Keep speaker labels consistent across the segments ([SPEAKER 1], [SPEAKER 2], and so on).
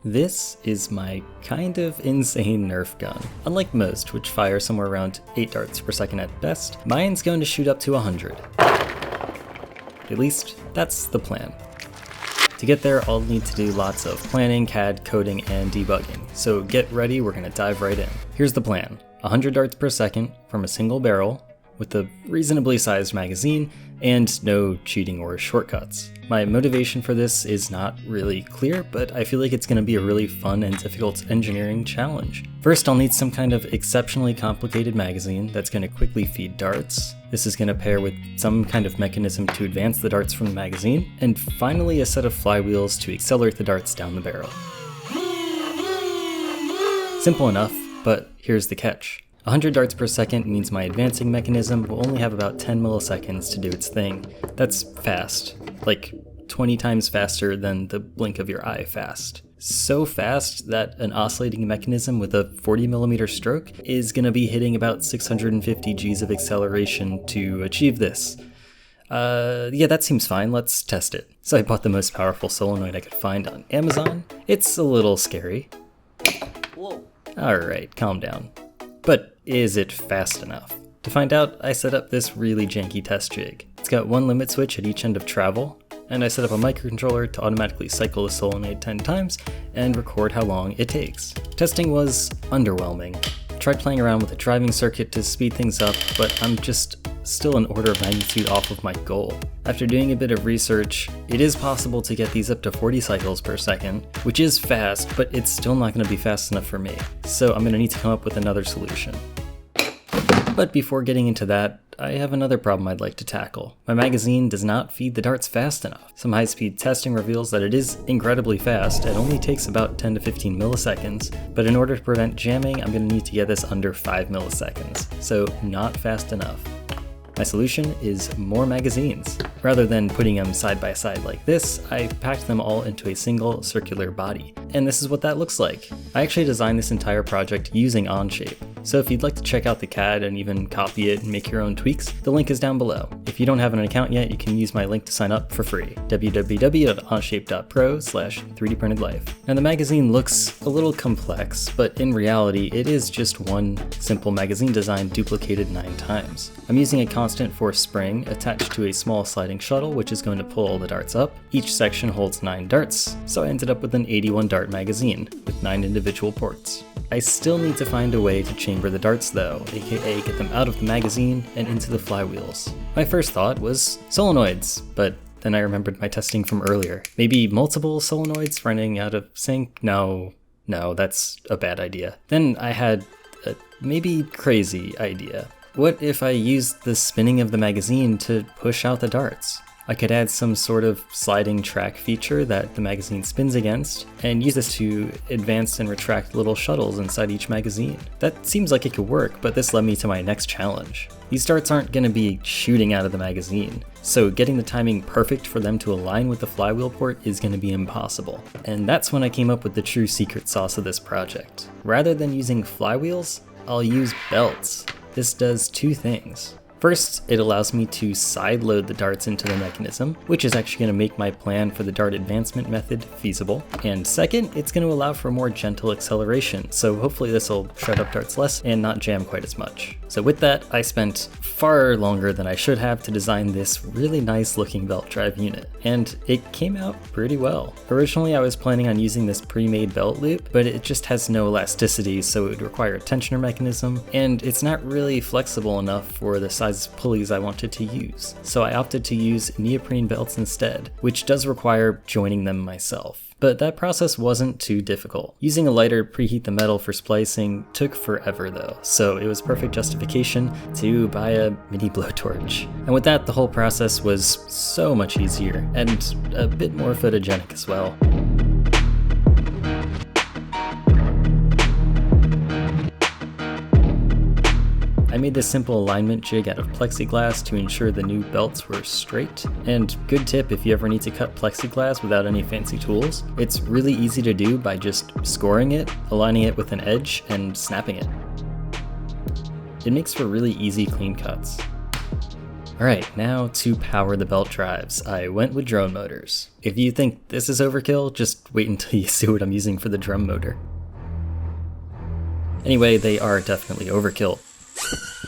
[SPEAKER 1] This is my kind of insane Nerf gun. Unlike most, which fire somewhere around 8 darts per second at best, mine's going to shoot up to 100. At least, that's the plan. To get there, I'll need to do lots of planning, CAD, coding, and debugging. So get ready, we're gonna dive right in. Here's the plan. 100 darts per second from a single barrel, with a reasonably sized magazine, and no cheating or shortcuts. My motivation for this is not really clear, but I feel like it's going to be a really fun and difficult engineering challenge. First, I'll need some kind of exceptionally complicated magazine that's going to quickly feed darts. This is going to pair with some kind of mechanism to advance the darts from the magazine, and finally a set of flywheels to accelerate the darts down the barrel. Simple enough, but here's the catch. 100 darts per second means my advancing mechanism will only have about 10 milliseconds to do its thing. That's fast, like 20 times faster than the blink of your eye fast. So fast that an oscillating mechanism with a 40mm stroke is going to be hitting about 650 Gs of acceleration to achieve this. Yeah, that seems fine, let's test it. So I bought the most powerful solenoid I could find on Amazon. It's a little scary.
[SPEAKER 2] Whoa.
[SPEAKER 1] Alright, calm down. But is it fast enough? To find out, I set up this really janky test jig. It's got one limit switch at each end of travel, and I set up a microcontroller to automatically cycle the solenoid 10 times and record how long it takes. Testing was underwhelming. Tried playing around with a driving circuit to speed things up, but I'm just still an order of magnitude off of my goal. After doing a bit of research, it is possible to get these up to 40 cycles per second, which is fast, but it's still not going to be fast enough for me. So I'm going to need to come up with another solution. But before getting into that, I have another problem I'd like to tackle. My magazine does not feed the darts fast enough. Some high-speed testing reveals that it is incredibly fast. It only takes about 10 to 15 milliseconds, but in order to prevent jamming, I'm going to need to get this under 5 milliseconds, so not fast enough. My solution is more magazines. Rather than putting them side by side like this, I packed them all into a single circular body. And this is what that looks like. I actually designed this entire project using Onshape. So if you'd like to check out the CAD and even copy it and make your own tweaks, the link is down below. If you don't have an account yet, you can use my link to sign up for free. www.onshape.pro/3dprintedlife. Now the magazine looks a little complex, but in reality, it is just one simple magazine design duplicated 9 times. I'm using a constant force spring attached to a small sliding shuttle, which is going to pull all the darts up. Each section holds 9 darts, so I ended up with an 81 dart magazine with 9 individual ports. I still need to find a way to chamber the darts though, aka get them out of the magazine and into the flywheels. My first thought was solenoids, but then I remembered my testing from earlier. Maybe multiple solenoids running out of sync? No, that's a bad idea. Then I had a maybe crazy idea. What if I used the spinning of the magazine to push out the darts? I could add some sort of sliding track feature that the magazine spins against, and use this to advance and retract little shuttles inside each magazine. That seems like it could work, but this led me to my next challenge. These darts aren't going to be shooting out of the magazine, so getting the timing perfect for them to align with the flywheel port is going to be impossible. And that's when I came up with the true secret sauce of this project. Rather than using flywheels, I'll use belts. This does 2 things. First, it allows me to sideload the darts into the mechanism, which is actually going to make my plan for the dart advancement method feasible. And second, it's going to allow for more gentle acceleration, so hopefully this will shred up darts less and not jam quite as much. So with that, I spent far longer than I should have to design this really nice looking belt drive unit, and it came out pretty well. Originally I was planning on using this pre-made belt loop, but it just has no elasticity, so it would require a tensioner mechanism, and it's not really flexible enough for the size of pulleys I wanted to use. So I opted to use neoprene belts instead, which does require joining them myself. But that process wasn't too difficult. Using a lighter to preheat the metal for splicing took forever though, so it was perfect justification to buy a mini blowtorch. And with that, the whole process was so much easier, and a bit more photogenic as well. I made this simple alignment jig out of plexiglass to ensure the new belts were straight. And good tip if you ever need to cut plexiglass without any fancy tools, it's really easy to do by just scoring it, aligning it with an edge, and snapping it. It makes for really easy clean cuts. Alright, now to power the belt drives, I went with drone motors. If you think this is overkill, just wait until you see what I'm using for the drum motor. Anyway, they are definitely overkill,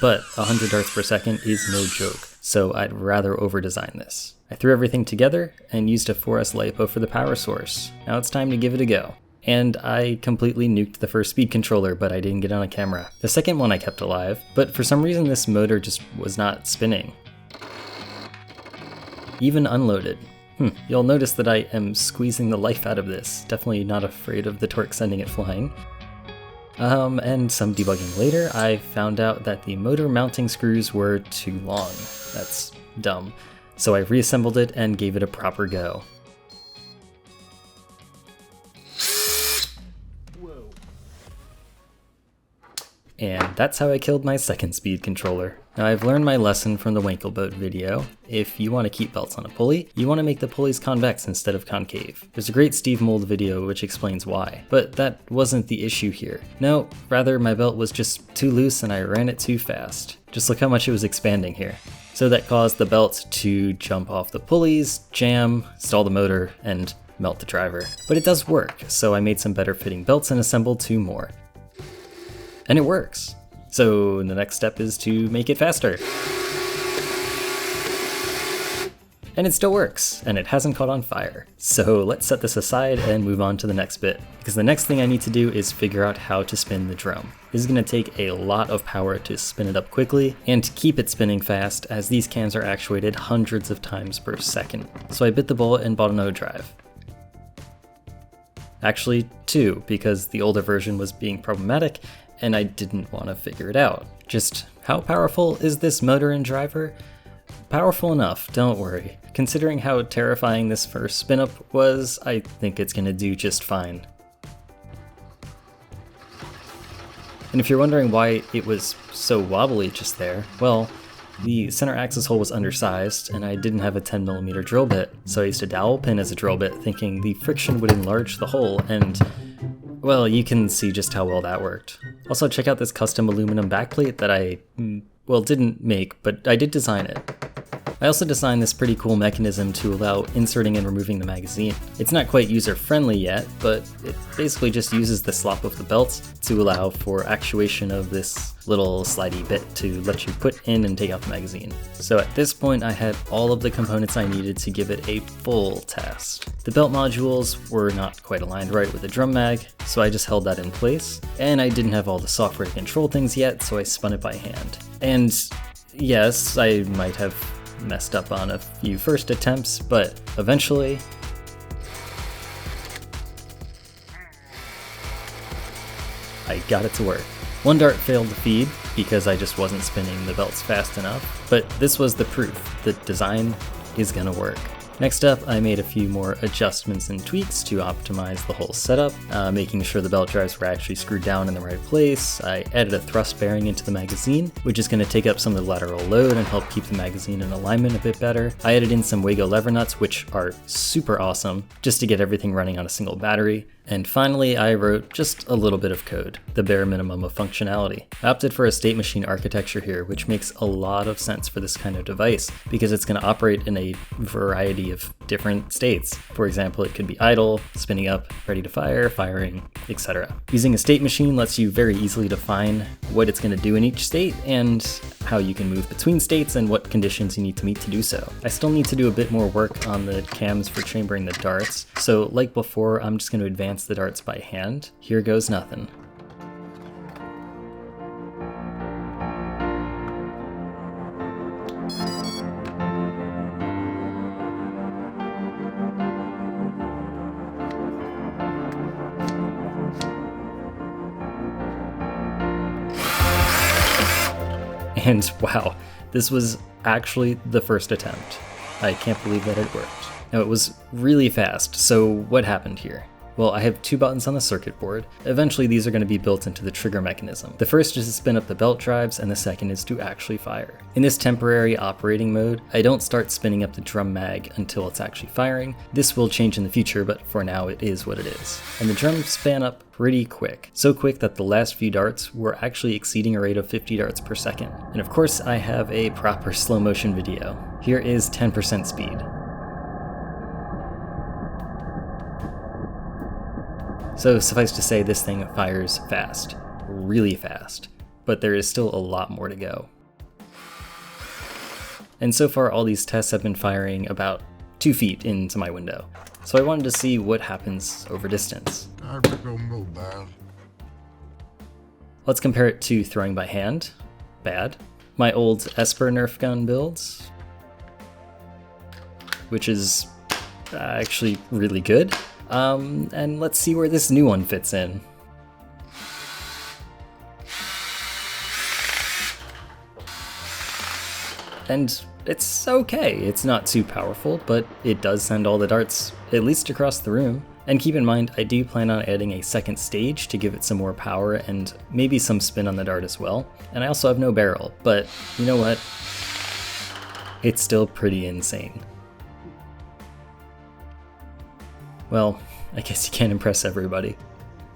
[SPEAKER 1] but 100 darts per second is no joke, so I'd rather over-design this. I threw everything together and used a 4S LiPo for the power source. Now it's time to give it a go. And I completely nuked the first speed controller, but I didn't get on a camera. The second one I kept alive, but for some reason this motor just was not spinning. Even unloaded. You'll notice that I am squeezing the life out of this. Definitely not afraid of the torque sending it flying. And some debugging later, I found out that the motor mounting screws were too long. That's dumb. So I reassembled it and gave it a proper go. And that's how I killed my second speed controller. Now I've learned my lesson from the Wankelboat video. If you want to keep belts on a pulley, you want to make the pulleys convex instead of concave. There's a great Steve Mould video which explains why, but that wasn't the issue here. No, rather my belt was just too loose and I ran it too fast. Just look how much it was expanding here. So that caused the belt to jump off the pulleys, jam, stall the motor, and melt the driver. But it does work, so I made some better fitting belts and assembled 2 more. And it works. So the next step is to make it faster. And it still works, and it hasn't caught on fire. So let's set this aside and move on to the next bit, because the next thing I need to do is figure out how to spin the drum. This is going to take a lot of power to spin it up quickly, and to keep it spinning fast, as these cams are actuated hundreds of times per second. So I bit the bullet and bought an O-drive. Actually 2, because the older version was being problematic, and I didn't want to figure it out. Just how powerful is this motor and driver? Powerful enough, don't worry. Considering how terrifying this first spin-up was, I think it's gonna do just fine. And if you're wondering why it was so wobbly just there, well, the center axis hole was undersized, and I didn't have a 10mm drill bit, so I used a dowel pin as a drill bit, thinking the friction would enlarge the hole, and well, you can see just how well that worked. Also, check out this custom aluminum backplate that I, didn't make, but I did design it. I also designed this pretty cool mechanism to allow inserting and removing the magazine. It's not quite user-friendly yet, but it basically just uses the slop of the belt to allow for actuation of this little slidey bit to let you put in and take out the magazine. So at this point I had all of the components I needed to give it a full test. The belt modules were not quite aligned right with the drum mag, so I just held that in place, and I didn't have all the software to control things yet, so I spun it by hand. And yes, I might have messed up on a few first attempts, but eventually I got it to work. One dart failed to feed because I just wasn't spinning the belts fast enough, but this was the proof that design is gonna work. Next up, I made a few more adjustments and tweaks to optimize the whole setup, making sure the belt drives were actually screwed down in the right place. I added a thrust bearing into the magazine, which is going to take up some of the lateral load and help keep the magazine in alignment a bit better. I added in some Wago lever nuts, which are super awesome, just to get everything running on a single battery. And finally, I wrote just a little bit of code, the bare minimum of functionality. I opted for a state machine architecture here, which makes a lot of sense for this kind of device, because it's going to operate in a variety of different states. For example, it could be idle, spinning up, ready to fire, firing, etc. Using a state machine lets you very easily define what it's going to do in each state, and how you can move between states and what conditions you need to meet to do so. I still need to do a bit more work on the cams for chambering the darts, so like before, I'm just going to advance the darts by hand. Here goes nothing. And wow, this was actually the first attempt. I can't believe that it worked. Now it was really fast, so what happened here? Well, I have two buttons on the circuit board. Eventually these are going to be built into the trigger mechanism. The first is to spin up the belt drives, and the second is to actually fire. In this temporary operating mode, I don't start spinning up the drum mag until it's actually firing. This will change in the future, but for now it is what it is. And the drums span up pretty quick. So quick that the last few darts were actually exceeding a rate of 50 darts per second. And of course I have a proper slow motion video. Here is 10% speed. So suffice to say, this thing fires fast, really fast, but there is still a lot more to go. And so far all these tests have been firing about 2 feet into my window. So I wanted to see what happens over distance. Let's compare it to throwing by hand, bad. My old Esper Nerf gun builds, which is actually really good. And let's see where this new one fits in. And it's okay, it's not too powerful, but it does send all the darts at least across the room. And keep in mind, I do plan on adding a second stage to give it some more power and maybe some spin on the dart as well. And I also have no barrel, but you know what? It's still pretty insane. Well, I guess you can't impress everybody.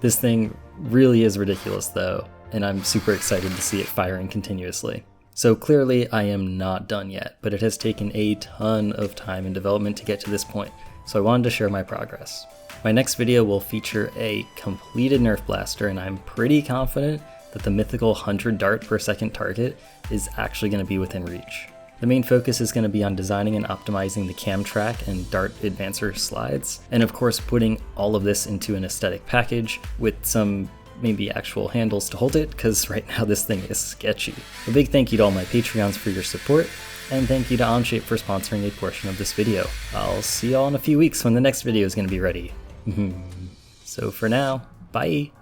[SPEAKER 1] This thing really is ridiculous though, and I'm super excited to see it firing continuously. So clearly I am not done yet, but it has taken a ton of time and development to get to this point, so I wanted to share my progress. My next video will feature a completed Nerf blaster, and I'm pretty confident that the mythical 100 dart per second target is actually going to be within reach. The main focus is going to be on designing and optimizing the cam track and dart advancer slides, and of course putting all of this into an aesthetic package with some maybe actual handles to hold it, because right now this thing is sketchy. A big thank you to all my Patreons for your support, and thank you to Onshape for sponsoring a portion of this video. I'll see y'all in a few weeks when the next video is going to be ready. So for now, bye!